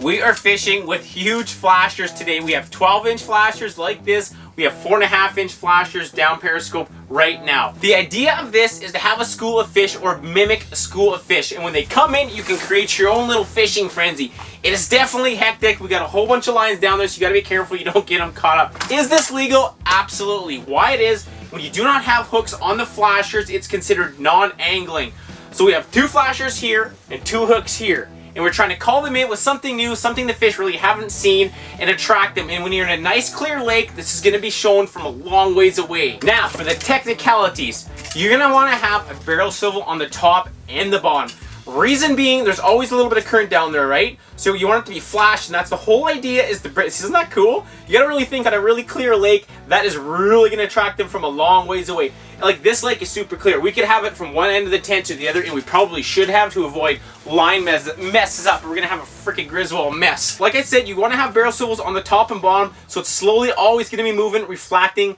We are fishing with huge flashers today. We have 12-inch flashers like this. We have 4.5-inch flashers down periscope right now. The idea of this is to have a school of fish or mimic a school of fish. And when they come in, you can create your own little fishing frenzy. It is definitely hectic. We got a whole bunch of lines down there, so you gotta be careful you don't get them caught up. Is this legal? Absolutely. Why it is, when you do not have hooks on the flashers, it's considered non-angling. So we have 2 flashers here and 2 hooks here. And we're trying to call them in with something new, something the fish really haven't seen, and attract them. And when you're in a nice clear lake, this is going to be shown from a long ways away. Now, for the technicalities, you're going to want to have a barrel swivel on the top and the bottom. Reason being, there's always a little bit of current down there, right? So you want it to be flashed, and that's the whole idea. Isn't that cool? You gotta really think on a really clear lake, that is really gonna attract them from a long ways away. Like this lake is super clear. We could have it from one end of the tent to the other, and we probably should have to avoid line messes up. We're gonna have a freaking Griswold mess. Like I said, you wanna have barrel swivels on the top and bottom, so it's slowly always gonna be moving, refracting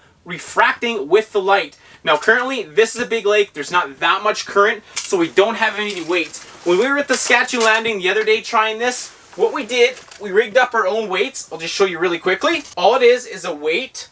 with the light. Now currently, this is a big lake. There's not that much current, so we don't have any weights. When we were at the Saskatchewan Landing the other day trying this, what we did, we rigged up our own weights. I'll just show you really quickly. All it is a weight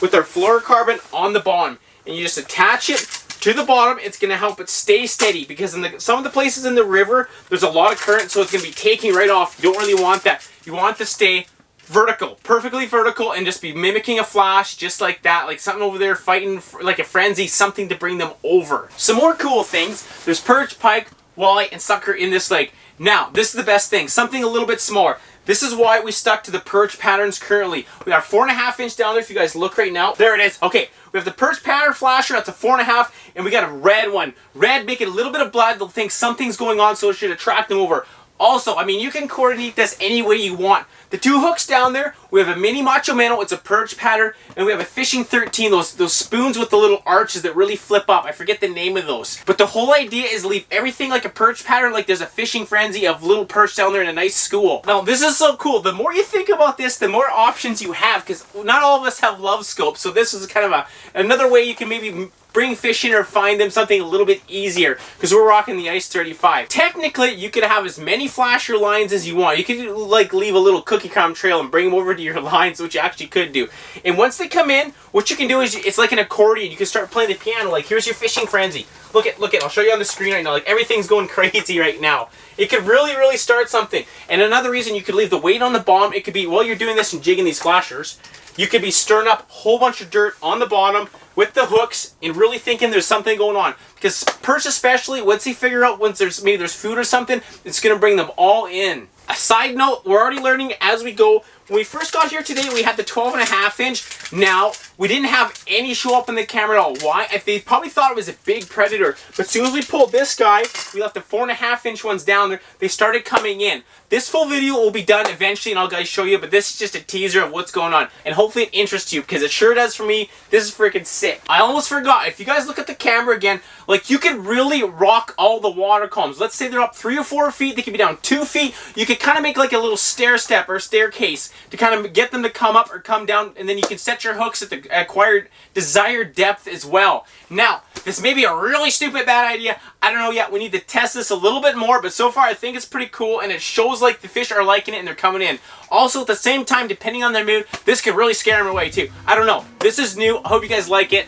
with our fluorocarbon on the bottom. And you just attach it to the bottom. It's going to help it stay steady, because in some of the places in the river, there's a lot of current, so it's going to be taking right off. You don't really want that. You want it to stay vertical, perfectly vertical, and just be mimicking a flash just like that, like something over there fighting like a frenzy, something to bring them over. Some more cool things. There's perch, pike, walleye, and sucker in this lake. Now, this is the best thing, something a little bit smaller. This is why we stuck to the perch patterns currently. We got 4.5-inch down there. If you guys look right now, there it is. Okay, we have the perch pattern flasher, that's a 4.5, and we got a red one. Red, make it a little bit of blood. They'll think something's going on, so it should attract them over. Also, I mean, you can coordinate this any way you want. The 2 hooks down there, we have a mini macho minnow, it's a perch pattern, and we have a fishing 13, those spoons with the little arches that really flip up. I forget the name of those. But the whole idea is leave everything like a perch pattern, like there's a fishing frenzy of little perch down there in a nice school. Now, this is so cool. The more you think about this, the more options you have, because not all of us have love scopes, so this is kind of another way you can maybe bring fish in or find them something a little bit easier, because we're rocking the Ice 35. Technically, you could have as many flasher lines as you want. You could like leave a little cookie crumb trail and bring them over to your lines, which you actually could do. And once they come in, what you can do is it's like an accordion. You can start playing the piano. Like, here's your fishing frenzy. Look at, I'll show you on the screen right now. Like, everything's going crazy right now. It could really start something. And another reason you could leave the weight on the bottom, it could be while you're doing this and jigging these flashers, you could be stirring up a whole bunch of dirt on the bottom with the hooks and really thinking there's something going on. Because perch especially, once they figure out maybe there's food or something, it's going to bring them all in. A side note, we're already learning as we go. When we first got here today, we had the 12.5-inch. Now, we didn't have any show up in the camera at all. Why? They probably thought it was a big predator. But as soon as we pulled this guy, we left the 4.5-inch ones down there. They started coming in. This full video will be done eventually, and I'll guys show you. But this is just a teaser of what's going on. And hopefully it interests you, because it sure does for me. This is freaking sick. I almost forgot. If you guys look at the camera again, like, you can really rock all the water columns. Let's say they're up 3 or 4 feet. They can be down 2 feet. You could kind of make like a little stair step or staircase to kind of get them to come up or come down, and then you can set your hooks at the acquired desired depth as well. Now, this may be a really stupid bad idea. I don't know yet. We need to test this a little bit more, but so far I think it's pretty cool, and it shows like the fish are liking it and they're coming in. Also, at the same time, depending on their mood, this could really scare them away too. I don't know. This is new. I hope you guys like it.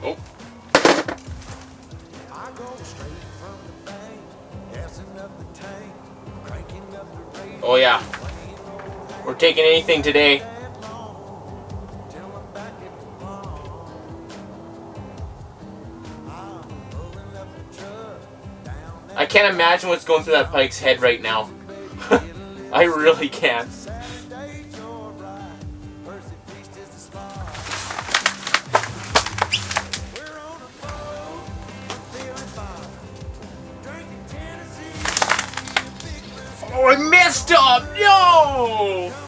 Oh. Oh yeah. We're taking anything today. I can't imagine what's going through that pike's head right now. I really can't. Oh, I messed up! No!